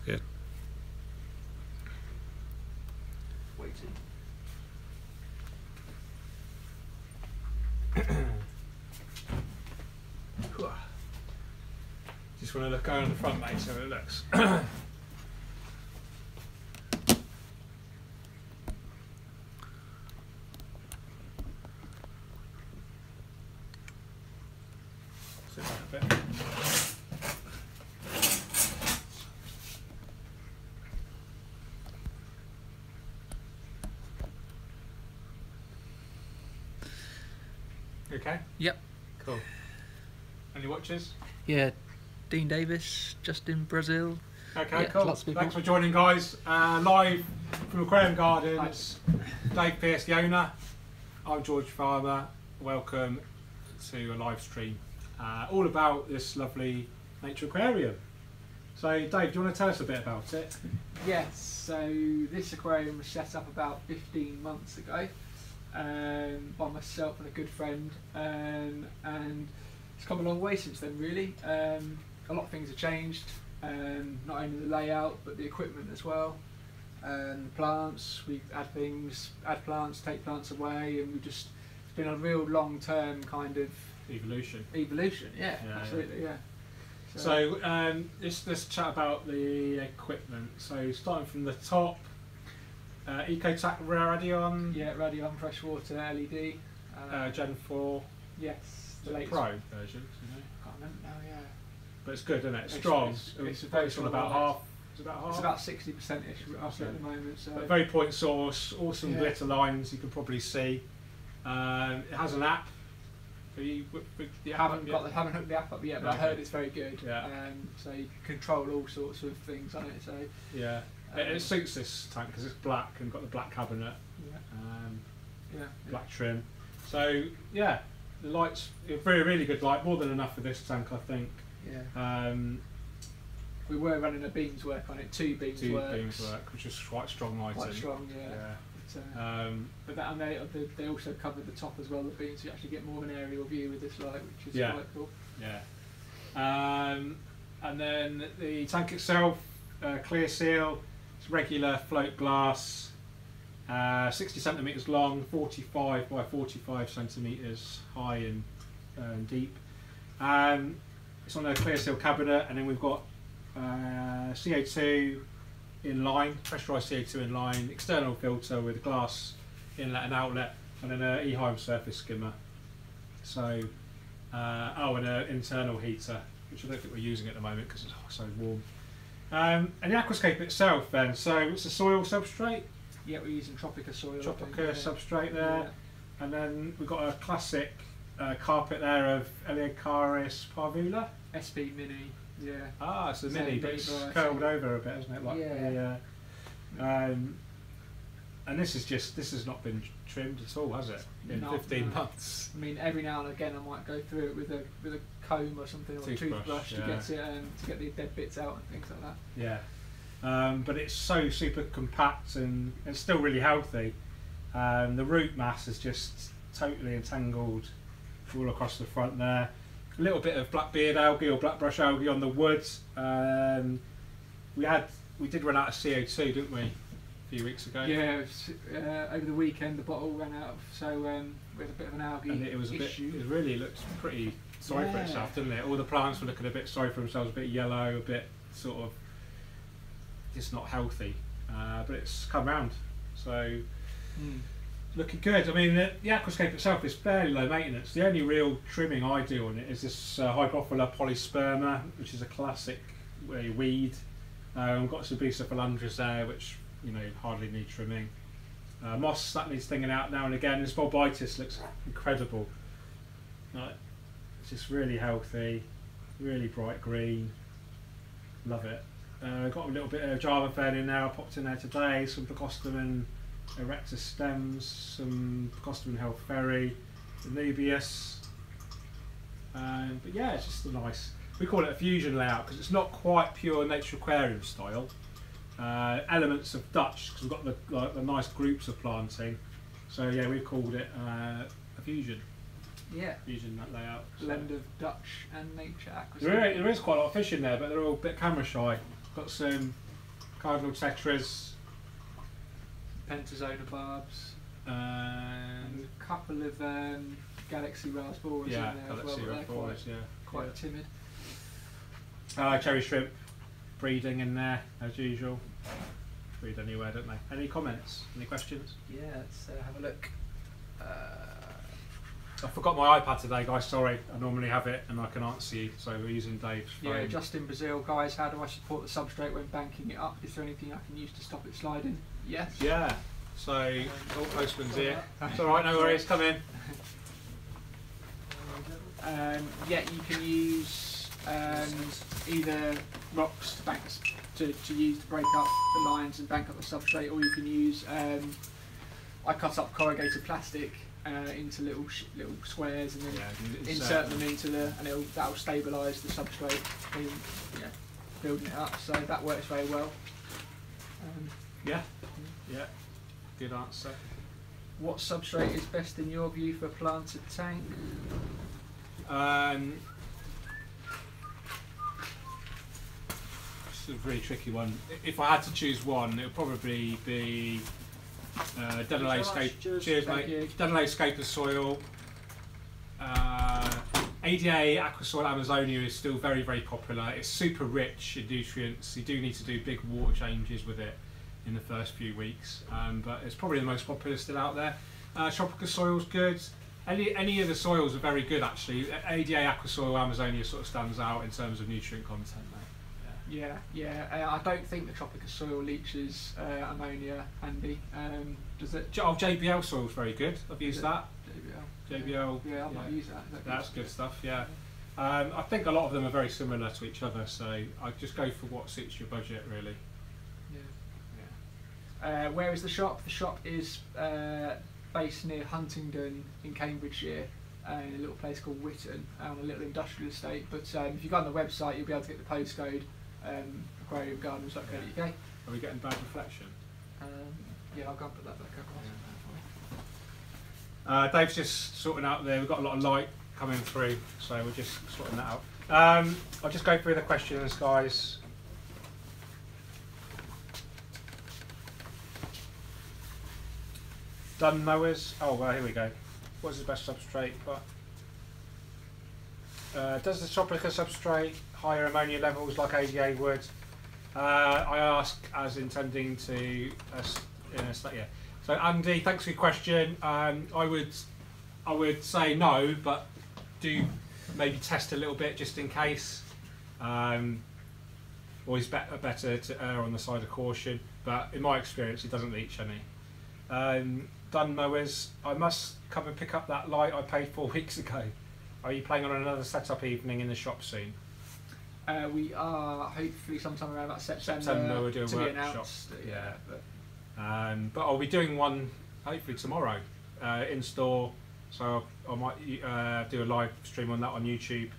good. Waiting. Just want to look over the front, mate, so it looks. Sit back a bit. You okay? Yep. Cool. Any watches? Yeah, Dean Davis, just in Brazil. Okay, Yeah, cool. lots of people. Thanks for joining, guys. Live from Aquarium Gardens. Dave Pearce, the owner. I'm George Farmer. Welcome to a live stream all about this lovely nature aquarium. So, Dave, do you want to tell us a bit about it? Yes, so this aquarium was set up about 15 months ago by myself and a good friend, and it's come a long way since then, really. A lot of things have changed, not only the layout but the equipment as well. Plants, we add things, add plants, take plants away, and it's been a real long-term kind of Evolution. Yeah, absolutely, yeah. So let's chat about the equipment. So starting from the top, EcoTac Radion. Yeah, Radion freshwater LED. Gen 4. Yes, the latest Pro version. You know? Can't remember now, yeah. But it's good, isn't it? It's strong. It's very on strong. about half. It's about half. It's about 60%ish roughly at the moment. So But very point source, awesome Yeah. glitter lines you can probably see. It has an app. You haven't hooked the app up yet, but I heard it's very good. Yeah. So you can control all sorts of things on it. So yeah, it suits this tank because it's black and got the black cabinet, black trim. So yeah, the lights, really good light, more than enough for this tank, I think. Yeah. We were running a beams work on it, two beams work, which is quite strong lighting. Quite strong, yeah. But that, and they also covered the top as well, the beams, so you actually get more of an aerial view with this light, which is quite cool. Yeah. And then the tank itself, clear seal, it's regular float glass, 60 centimetres long, 45 by 45 centimetres high and deep. It's on a clear seal cabinet, and then we've got CO2 in line, pressurised CO2 in line, external filter with a glass inlet and outlet, and then an Eheim surface skimmer. So, and an internal heater, which I don't think we're using at the moment because it's so warm. And the aquascape itself then, so it's a soil substrate. Yeah, we're using Tropica soil. Tropica substrate there. And then we've got a classic carpet there of Eleocharis parvula. SP Mini. Yeah. Ah, it's a mini, but it's curled over a bit, isn't it? Like and this has not been trimmed at all, has it? In 15 months. I mean, every now and again I might go through it with a comb or something, or a toothbrush to get the dead bits out and things like that. Yeah. But it's so super compact and it's still really healthy. The root mass is just totally entangled all across the front there. A little bit of blackbeard algae or blackbrush algae on the wood. We did run out of CO2, didn't we, a few weeks ago? Yeah, over the weekend the bottle ran out, so we had a bit of an algae and it was issue. It really looked pretty sorry for itself, didn't it? All the plants were looking a bit sorry for themselves, a bit yellow, a bit sort of just not healthy. But it's come round, so. Looking good. I mean, the aquascape itself is fairly low maintenance. The only real trimming I do on it is this Hygrophila polysperma, which is a classic weed. I've got some Bucephalandras there, which hardly need trimming. Moss that needs thinging out now and again. This Bulbitis looks incredible. It's just really healthy, really bright green. Love it. Got a little bit of Java fern in there. I popped in there today. Some Plecostemon erectus stems, some Plecostemon Helferi, Anubius. But yeah, it's just a nice. We call it a fusion layout because it's not quite pure nature aquarium style. Elements of Dutch because we've got the nice groups of planting. So yeah, we've called it a fusion. Yeah. Fusion that layout. Blend of Dutch and nature aquascape. There is quite a lot of fish in there, but they're all a bit camera shy. Got some Cardinal Tetras, Pentazona barbs, and and a couple of Galaxy Raspberries in yeah, there Galaxy as well, but they're Raspberries, quite yeah. timid. Cherry shrimp breeding in there as usual. Breed anywhere, don't they? Any comments? Any questions? Yeah, let's have a look. I forgot my iPad today, guys. Sorry, I normally have it and I can answer you. So we're using Dave's phone. Yeah, just in Brazil, guys. How do I support the substrate when banking it up? Is there anything I can use to stop it sliding? Yes. Yeah. So, oh, postman's here. That's all right. No worries. Come in. Yeah, you can use either rocks to bank to use to break up the lines and bank up the substrate, or you can use. I cut up corrugated plastic into little squares and then insert them into and that'll stabilise the substrate in building it up. So that works very well. Yeah. Good answer. What substrate is best in your view for a planted tank? It's a really tricky one. If I had to choose one, it would probably be Denelay Scape. Cheers, mate. Denelay Scape of Soil. ADA Aquasoil Amazonia is still very, very popular. It's super rich in nutrients. You do need to do big water changes with it in the first few weeks, but it's probably the most popular still out there. Tropical Soil's good. Any of the soils are very good actually. ADA Aquasoil Amazonia sort of stands out in terms of nutrient content, mate. Yeah. I don't think the tropical soil leaches ammonia, Andy. Does it? JBL soil's very good. I've used that. JBL. Yeah, I've not used that. That's good stuff. Yeah. I think a lot of them are very similar to each other, so I just go for what suits your budget, really. Yeah. Where is the shop? The shop is based near Huntingdon in Cambridgeshire, in a little place called Witton, on a little industrial estate. But if you go on the website, you'll be able to get the postcode. Aquarium Gardens. Yeah. Are we getting bad reflection? Yeah, I'll go and put that back across. Dave's just sorting out there. We've got a lot of light coming through, so we're just sorting that out. I'll just go through the questions, guys. Dun mowers. Oh well, here we go. What's the best substrate? Does the Tropica substrate higher ammonia levels like ADA would? I ask as intending to. Yeah. So Andy, thanks for your question. I would say no, but do maybe test a little bit just in case. Always better to err on the side of caution, but in my experience, it doesn't leach any. Dun mowers. I must come and pick up that light I paid 4 weeks ago. Are you planning on another setup evening in the shop soon? We are hopefully sometime around about September. We'll do a workshop. Yeah. But I'll be doing one hopefully tomorrow in store, so I might do a live stream on that on YouTube.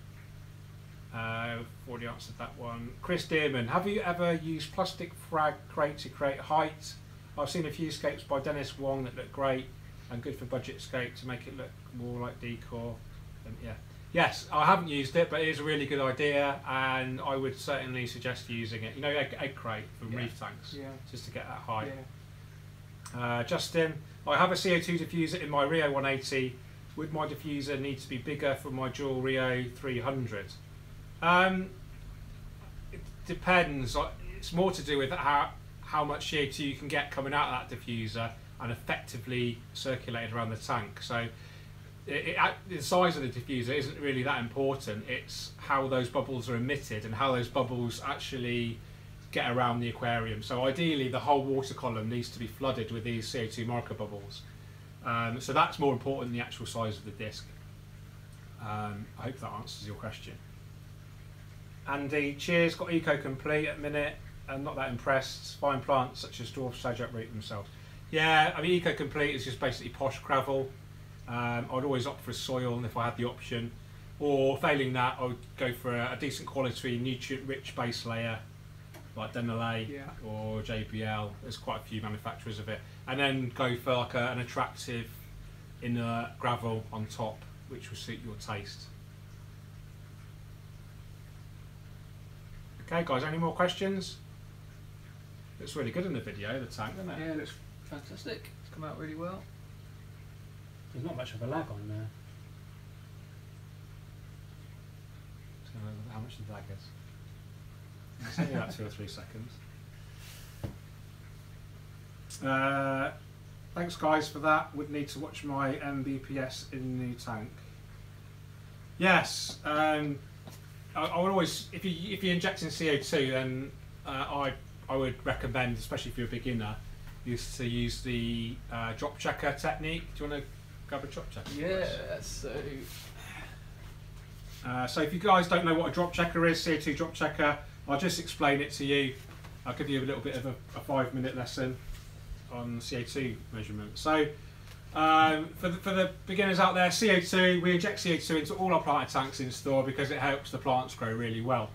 I've already answered that one. Chris Dearman, have you ever used plastic frag crate to create height? I've seen a few scapes by Dennis Wong that look great and good for budget scape to make it look more like decor. Yeah. Yes, I haven't used it, but it is a really good idea, and I would certainly suggest using it. You know, egg crate from reef tanks, just to get that height. Yeah. Justin, I have a CO2 diffuser in my Rio 180. Would my diffuser need to be bigger for my dual Rio 300? It depends. It's more to do with how much CO2 you can get coming out of that diffuser and effectively circulated around the tank. So the size of the diffuser isn't really that important. It's how those bubbles are emitted and how those bubbles actually get around the aquarium. So ideally the whole water column needs to be flooded with these CO2 micro bubbles. So that's more important than the actual size of the disc. I hope that answers your question. Andy, cheers, got Eco Complete at minute and not that impressed. Fine plants such as dwarf sage uproot themselves. Yeah, I mean Eco Complete is just basically posh gravel. I'd always opt for soil if I had the option, or failing that I would go for a decent quality nutrient rich base layer like Denelay or JBL. There's quite a few manufacturers of it, and then go for like an attractive inner gravel on top which will suit your taste. Okay guys, any more questions? Looks really good in the video, the tank, doesn't it? Yeah, it looks fantastic. It's come out really well. There's not much of a lag on there. Just gonna look at how much the lag is. It's only about 2 or 3 seconds. Thanks guys for that. Would need to watch my Mbps in the new tank. Yes, I would always, if you're injecting CO2, then I would recommend, especially if you're a beginner, is to use the drop checker technique. Do you want to grab a drop checker? Yeah, So if you guys don't know what a drop checker is, CO2 drop checker, I'll just explain it to you. I'll give you a little bit of a 5-minute lesson on CO2 measurement. So for the beginners out there, CO2, we inject CO2 into all our planted tanks in store because it helps the plants grow really well.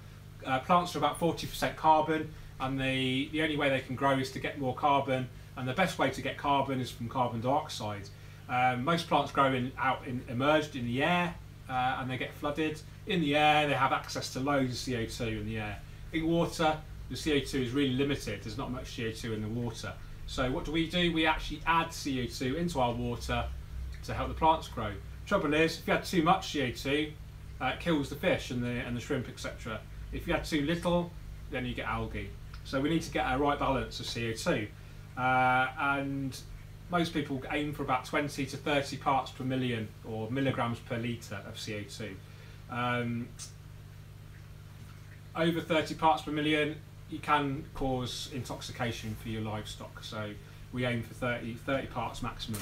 Plants are about 40% carbon, and the only way they can grow is to get more carbon, and the best way to get carbon is from carbon dioxide. Most plants grow immersed in the air, and they get flooded. In the air, they have access to loads of CO2 in the air. In water, the CO2 is really limited. There's not much CO2 in the water. So what do? We actually add CO2 into our water to help the plants grow. Trouble is, if you add too much CO2, it kills the fish and the shrimp, etc. If you add too little, then you get algae. So we need to get a right balance of CO2. And most people aim for about 20 to 30 parts per million, or milligrams per litre of CO2. Over 30 parts per million, you can cause intoxication for your livestock. So we aim for 30 parts maximum.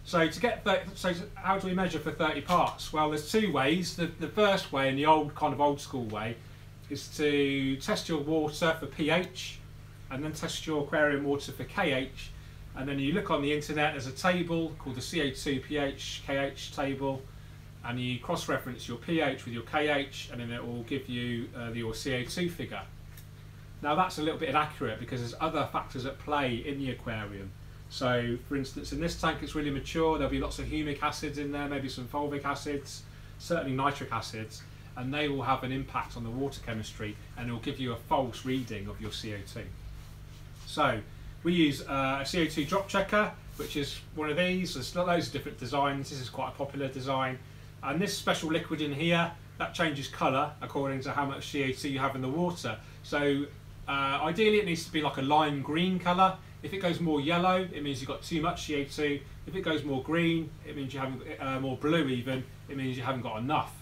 So to get so how do we measure for 30 parts? Well, there's 2 ways. The first way, and the old school way, is to test your water for pH, and then test your aquarium water for KH. And then you look on the internet, there's a table called the CO2 pH KH table, and you cross-reference your pH with your KH, and then it will give you your CO2 figure. Now that's a little bit inaccurate because there's other factors at play in the aquarium. So for instance, in this tank it's really mature, there'll be lots of humic acids in there, maybe some fulvic acids, certainly nitric acids, and they will have an impact on the water chemistry, and it will give you a false reading of your CO2. So we use a CO2 drop checker, which is one of these. There's loads of different designs. This is quite a popular design. And this special liquid in here, that changes colour according to how much CO2 you have in the water. So ideally it needs to be like a lime green colour. If it goes more yellow, it means you've got too much CO2. If it goes more green, it means you haven't, more blue even, it means you haven't got enough.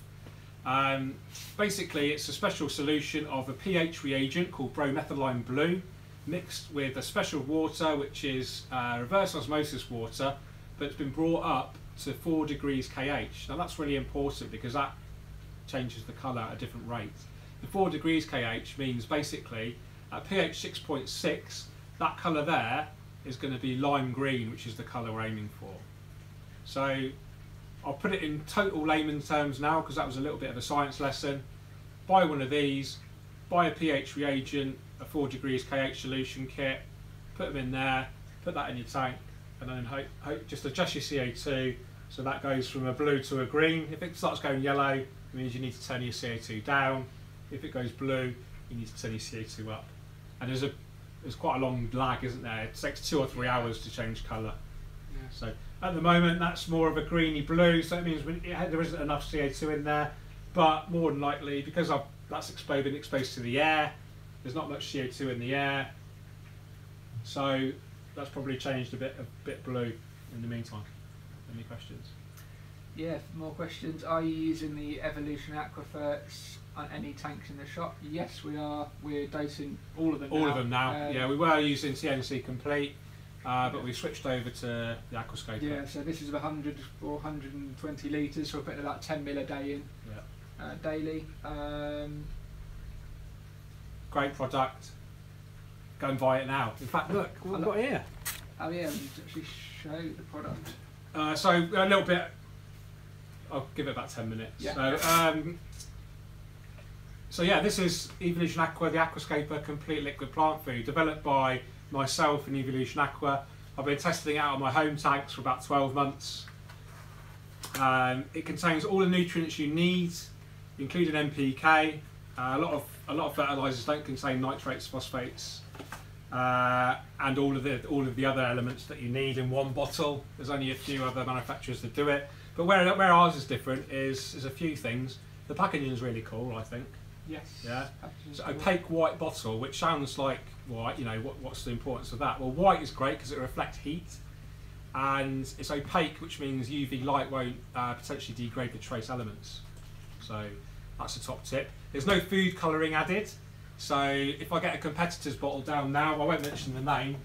Basically it's a special solution of a pH reagent called bromethylene blue, mixed with a special water which is reverse osmosis water, but it's been brought up to 4 degrees KH. Now that's really important because that changes the colour at a different rate. The 4 degrees KH means basically at pH 6.6, that colour there is going to be lime green, which is the colour we're aiming for. So I'll put it in total layman terms now because that was a little bit of a science lesson. Buy one of these, buy a pH reagent, a 4 degrees KH solution kit, put them in there, put that in your tank, and then just adjust your CO2 so that goes from a blue to a green. If it starts going yellow, it means you need to turn your CO2 down. If it goes blue, you need to turn your CO2 up. And there's quite a long lag, isn't there? It takes 2 or 3 hours to change colour. Yeah. So at the moment that's more of a greeny blue, so it means there isn't enough CO2 in there, but more than likely, because that's been exposed to the air, there's not much CO2 in the air, so that's probably changed a bit blue in the meantime. Any questions? Yeah, more questions. Are you using the Evolution Aquaferts on any tanks in the shop? Yes, we are. We're dosing all of them now. All of them now. Yeah, we were using TNC Complete, but we switched over to the Aquascaping. Yeah, so this is 100 or 120 litres, so we're putting about 10 ml a day in daily. Great product. Go and buy it now. In fact, look, what we've got here. Oh yeah, we need to actually show the product. So a little bit. I'll give it about 10 minutes. Yeah. So yeah, this is Evolution Aqua, the Aquascaper Complete Liquid Plant Food, developed by myself and Evolution Aqua. I've been testing it out on my home tanks for about 12 months. It contains all the nutrients you need, including NPK. A lot of fertilisers don't contain nitrates, phosphates. and all of the other elements that you need in one bottle. There's only a few other manufacturers that do it, but where ours is different is a few things. The packaging is really cool, I think. Yes. Yeah. It's an opaque white bottle, which sounds like white. You know, what's the importance of that? Well, white is great because it reflects heat, and it's opaque, which means UV light won't potentially degrade the trace elements. So that's a top tip. There's no food colouring added. So if I get a competitor's bottle down now, I won't mention the name.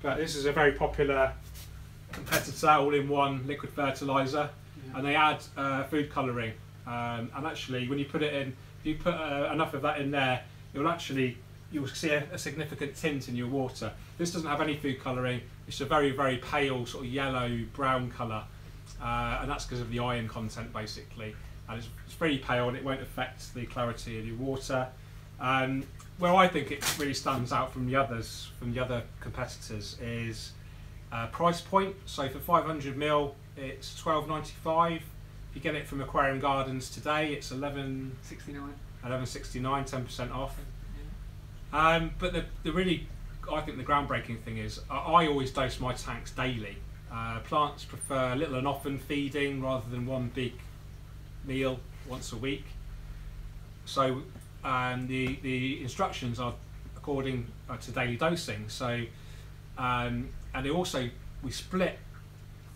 But this is a very popular competitor, all-in-one liquid fertiliser, and they add food colouring. And actually, when you put it in, if you put enough of that in there, you'll see a significant tint in your water. This doesn't have any food colouring. It's a very, very pale sort of yellow-brown colour, and that's because of the iron content, basically. And it's very pale, and it won't affect the clarity of your water. Where I think it really stands out from the other competitors is price point. So for 500 ml, it's £12.95. If you get it from Aquarium Gardens today, it's £11.69, 10% off. But the really, I think the groundbreaking thing is, I always dose my tanks daily. Plants prefer little and often feeding rather than one big meal once a week. So the instructions are according to daily dosing. So and we split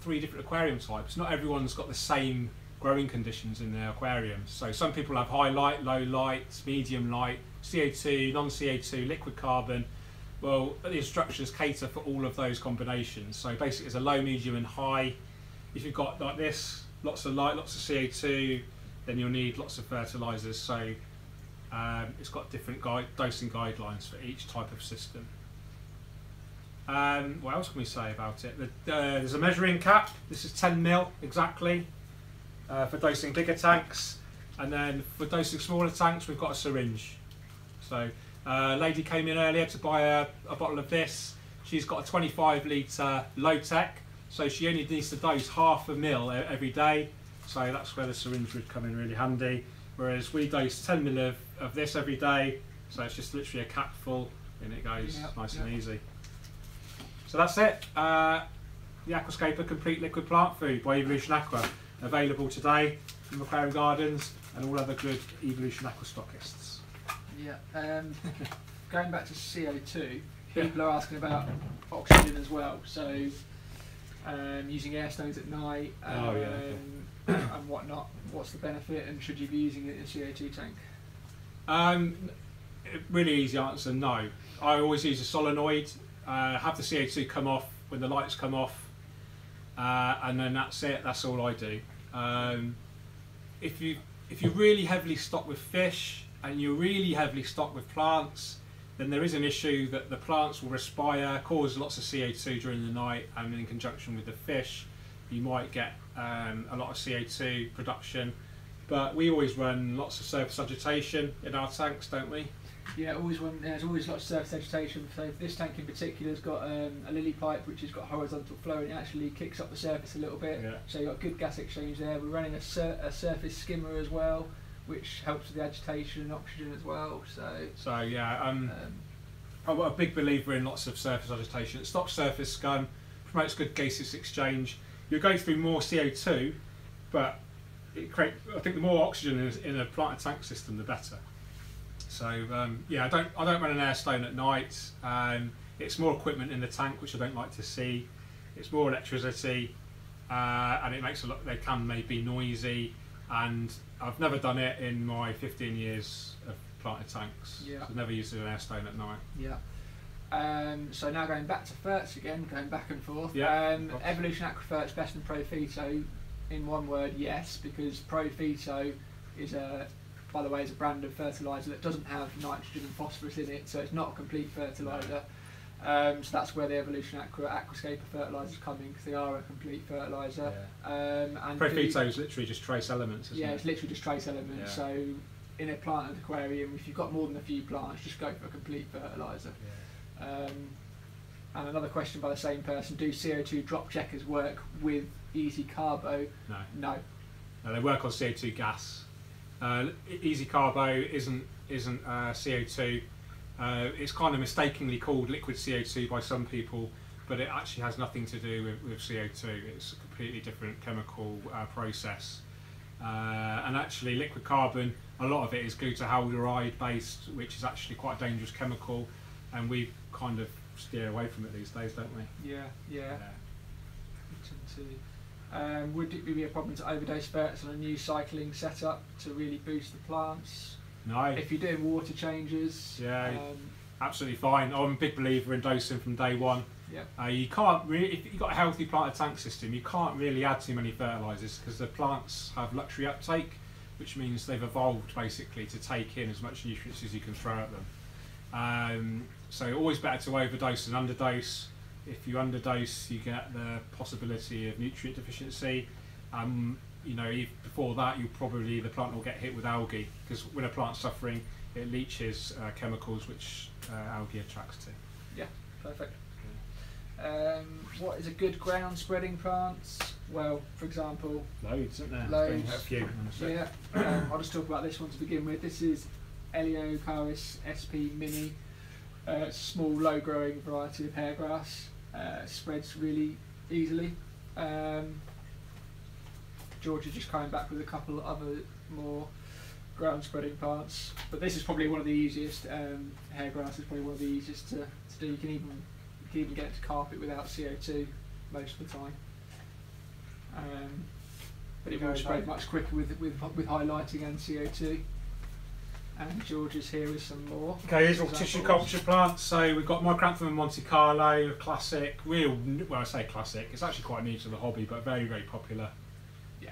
3 different aquarium types. Not everyone's got the same growing conditions in their aquariums. So some people have high light, low light, medium light, CO2, non-CO2, liquid carbon. Well, the instructions cater for all of those combinations. So basically it's a low, medium and high. If you've got like this, lots of light, lots of CO2, then you'll need lots of fertilisers. So it's got different dosing guidelines for each type of system. What else can we say about it? There's a measuring cap. This is 10 ml exactly for dosing bigger tanks, and then for dosing smaller tanks we've got a syringe. So a lady came in earlier to buy a bottle of this. She's got a 25 litre low tech, so she only needs to dose half a mil every day. So that's where the syringe would come in really handy. Whereas we dose 10 ml of this every day, so it's just literally a cap full and it goes nice and easy. So that's it. The Aquascaper Complete Liquid Plant Food by Evolution Aqua, available today from Aquarium Gardens and all other good Evolution Aqua stockists. Yeah. Going back to CO2, people are asking about oxygen as well. So using air stones at night and whatnot. What's the benefit, and should you be using it in a CO2 tank? Really easy answer, no. I always use a solenoid, have the CO2 come off when the lights come off, and then that's it, that's all I do. If you're really heavily stocked with fish and you're really heavily stocked with plants, then there is an issue that the plants will respire, cause lots of CO2 during the night, and in conjunction with the fish you might get a lot of CO2 production. But we always run lots of surface agitation in our tanks, don't we? Yeah, there's always lots of surface agitation. So this tank in particular has got a lily pipe which has got horizontal flow, and it actually kicks up the surface a little bit. Yeah. So you've got good gas exchange there. We're running a surface skimmer as well, which helps with the agitation and oxygen as well. So yeah, I'm a big believer in lots of surface agitation. It stops surface scum, promotes good gaseous exchange. You go through more CO2, but I think the more oxygen in a plant and tank system, the better. So yeah, I don't run an air stone at night. It's more equipment in the tank, which I don't like to see. It's more electricity, and it makes they can maybe noisy. And I've never done it in my 15 years of planted tanks. Yeah. So I've never used an air stone at night. Yeah. So now going back to ferts again, going back and forth. Yeah, Evolution Aqua Fert's better than Pro Phyto. In one word, yes, because Pro Phyto is by the way, is a brand of fertiliser that doesn't have nitrogen and phosphorus in it, so it's not a complete fertiliser. So that's where the Evolution Aqua Aquascaper fertilisers come in, because they are a complete fertiliser. Yeah. And Pro Phyto is literally just trace elements, isn't it? Yeah, it's literally just trace elements. Yeah. So in a planted aquarium, if you've got more than a few plants, just go for a complete fertiliser. Yeah. And another question by the same person: do CO2 drop checkers work with Easy Carbo? No. They work on CO2 gas. Easy Carbo isn't CO2. It's kind of mistakenly called liquid CO2 by some people, but it actually has nothing to do with CO2. It's a completely different chemical process. And actually liquid carbon, a lot of it is glutaraldehyde based, which is actually quite a dangerous chemical, and we kind of steer away from it these days, don't we? Yeah. Would it be a problem to overdose ferts on a new cycling setup to really boost the plants? No. If you're doing water changes? Yeah, absolutely fine. I'm a big believer in dosing from day one. Yeah. You can't really, if you've got a healthy planted tank system, you can't really add too many fertilisers because the plants have luxury uptake, which means they've evolved basically to take in as much nutrients as you can throw at them. So always better to overdose than underdose. If you underdose, you get the possibility of nutrient deficiency. You know, before that, the plant will get hit with algae, because when a plant's suffering, it leaches chemicals which algae attracts to. Yeah, perfect. What is a good ground spreading plant? Well, for example, loads, isn't there? Loads. A few. Yeah. I'll just talk about this one to begin with. This is Eleocharis SP Mini. It's a small, low-growing variety of hairgrass. Spreads really easily. George is just coming back with a couple of other more ground spreading plants, but this is probably one of the easiest. Hairgrass is probably one of the easiest to do. You can even get it to carpet without CO2 most of the time. But it will spread much quicker with high lighting and CO2. And George is here with some more. Okay, here's all tissue culture plants. So we've got Micranthemum Monte Carlo, classic, well I say classic, it's actually quite new to the hobby, but very, very popular. Yeah.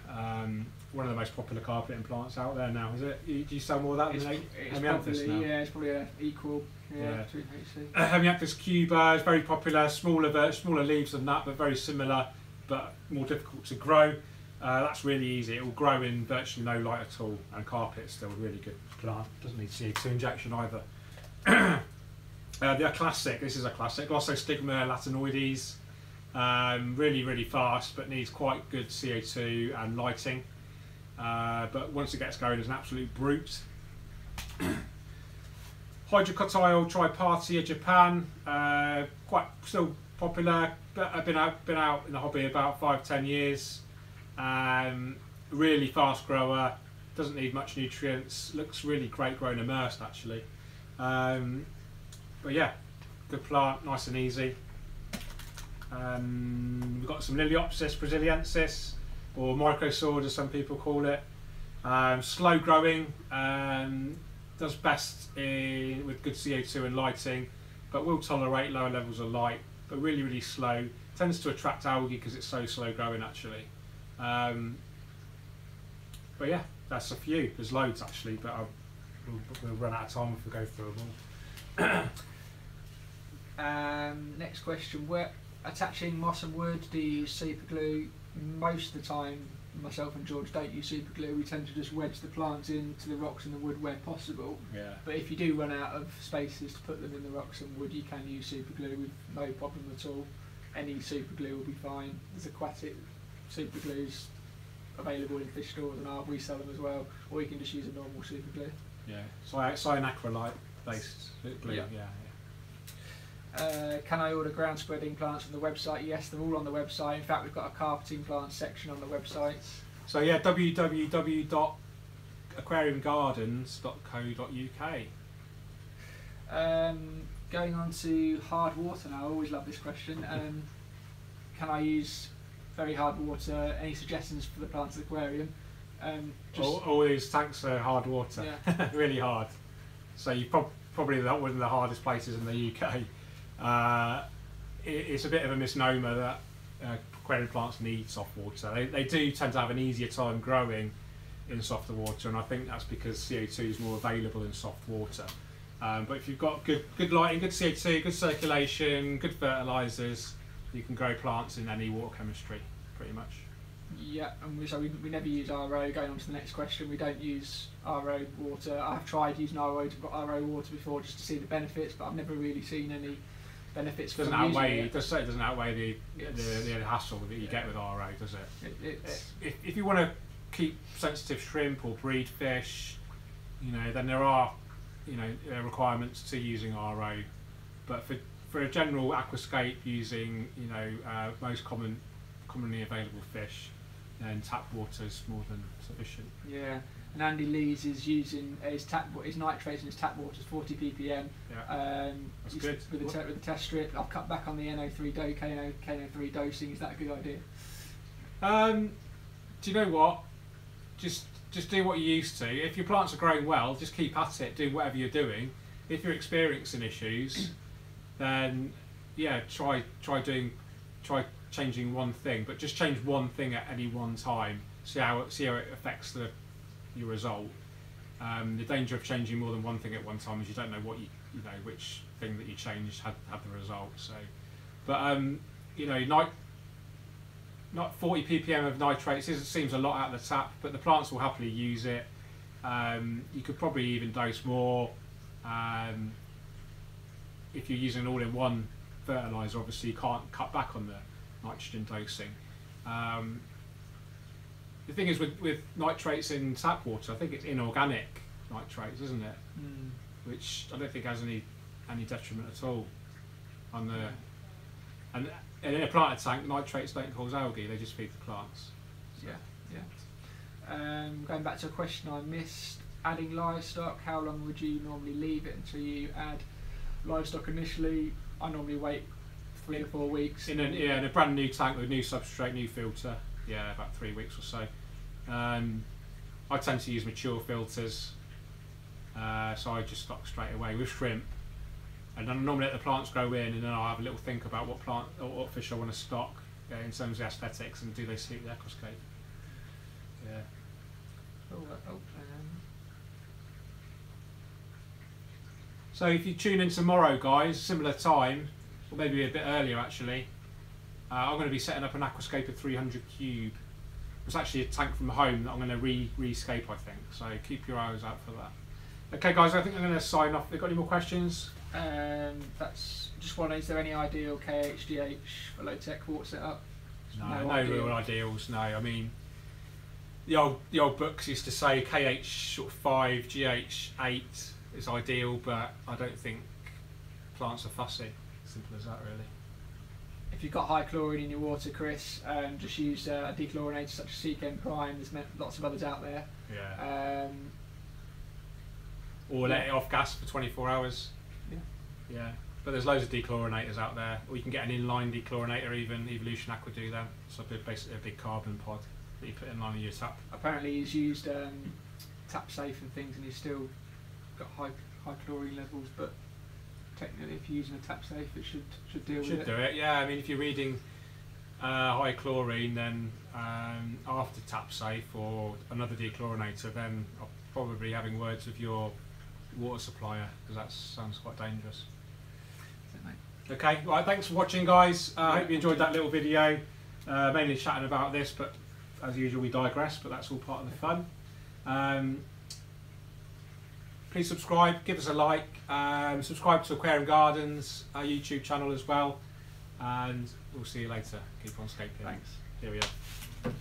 One of the most popular carpeting plants out there now, is it? Do you sell more of that It's than probably, now? yeah, it's probably equal. Yeah. To HC. Hemianthus cuba is very popular, smaller leaves than that, but very similar, but more difficult to grow. That's really easy. It will grow in virtually no light at all, and carpet's still a really good plant. Doesn't need CO2 injection either. The classic. This is a classic. Glossostigma latinoides. Really, really fast, but needs quite good CO2 and lighting. But once it gets going, it's an absolute brute. Hydrocotyl tripartia Japan, quite still popular. But I've been out in the hobby about 5-10 years. Really fast grower, doesn't need much nutrients. Looks really great growing immersed actually. But yeah, good plant, nice and easy. We've got some Liliopsis brasiliensis, or microsaur as some people call it. Slow growing, does best with good CO2 and lighting, but will tolerate lower levels of light, but really, really slow. Tends to attract algae because it's so slow growing actually. But yeah, that's a few. There's loads actually, but we'll run out of time if we go through them all. Next question: where attaching moss and wood, do you use super glue? Most of the time, myself and George don't use super glue. We tend to just wedge the plants into the rocks and the wood where possible. Yeah. But if you do run out of spaces to put them in the rocks and wood, you can use super glue with no problem at all. Any super glue will be fine. There's aquatic super glues available in fish stores and we sell them as well, or you can just use a normal super glue. Yeah, cyanacrylate based glue. Yeah. Can I order ground spreading plants from the website? Yes, they're all on the website. In fact, we've got a carpeting plant section on the website. So yeah, www.aquariumgardens.co.uk. Going on to hard water now. I always love this question. Can I use very hard water? Any suggestions for the plants at the aquarium? Always tanks for hard water. Yeah. Really hard. So you probably one of the hardest places in the UK. It's a bit of a misnomer that aquarium plants need soft water. They do tend to have an easier time growing in softer water, and I think that's because CO2 is more available in soft water. But if you've got good lighting, good CO2, good circulation, good fertilisers, you can grow plants in any water chemistry, pretty much. Yeah, and we never use RO. Going on to the next question, we don't use RO water. I've tried using RO water before just to see the benefits, but I've never really seen any benefits. It doesn't outweigh the hassle that you get with RO, does it? If you want to keep sensitive shrimp or breed fish, then there are requirements to using RO. But for a general aquascape using most commonly available fish, then tap water is more than sufficient. Yeah. And Andy Lees is using his nitrates in his tap water is 40 ppm. Yeah. That's good. With the test strip. I've cut back on the KNO3 dosing. Is that a good idea? Do you know what? Just do what you used to. If your plants are growing well, just keep at it, do whatever you're doing. If you're experiencing issues, then yeah, try changing one thing, but just change one thing at any one time. See how it affects your result. The danger of changing more than one thing at one time is you don't know what which thing that you changed had the result. So, but not 40 ppm of nitrates seems a lot out of the tap, but the plants will happily use it. You could probably even dose more. If you're using an all-in-one fertiliser, obviously you can't cut back on the nitrogen dosing. The thing is with nitrates in tap water, I think it's inorganic nitrates, isn't it? Which I don't think has any detriment at all on the. And in a planted tank, nitrates don't cause algae; they just feed the plants. So. Yeah. Going back to a question I missed, adding livestock. How long would you normally leave it until you add livestock initially? I normally wait 3 to 4 weeks. In a brand new tank with new substrate, new filter. Yeah, about 3 weeks or so. I tend to use mature filters, so I just stock straight away with shrimp. And then I normally let the plants grow in, and then I'll have a little think about what plant or what fish I want to stock in terms of aesthetics and do they suit the aquascape. Yeah. So if you tune in tomorrow, guys, similar time, or maybe a bit earlier actually, I'm going to be setting up an Aquascape 300 cube. It's actually a tank from home that I'm going to rescape, I think. So keep your eyes out for that. Okay, guys, I think I'm going to sign off. Have you got any more questions? That's just wondering, is there any ideal KHGH for low-tech water setup? No real ideals. No, I mean the old books used to say KH sort of 5, GH 8 is ideal, but I don't think plants are fussy. Simple as that, really. If you've got high chlorine in your water, Chris, just use a dechlorinator such as Seachem Prime. There's lots of others out there. Yeah. Or let it off gas for 24 hours. Yeah. But there's loads of dechlorinators out there. Or you can get an inline dechlorinator, even Evolution Aqua do that. So basically a big carbon pod that you put in line with your tap. Apparently he's used tap safe and things, and he's still got high chlorine levels, but technically if you're using a tap safe it should deal with it. Should do it, yeah. I mean if you're reading high chlorine, then after tap safe or another dechlorinator, then I'll probably having words with your water supplier, because that sounds quite dangerous. Okay, right, thanks for watching, guys. I hope you enjoyed that little video, mainly chatting about this, but as usual we digress, but that's all part of the fun. Please subscribe, give us a like, subscribe to Aquarium Gardens, our YouTube channel as well, and we'll see you later. Keep on scaping. Thanks. Here we are.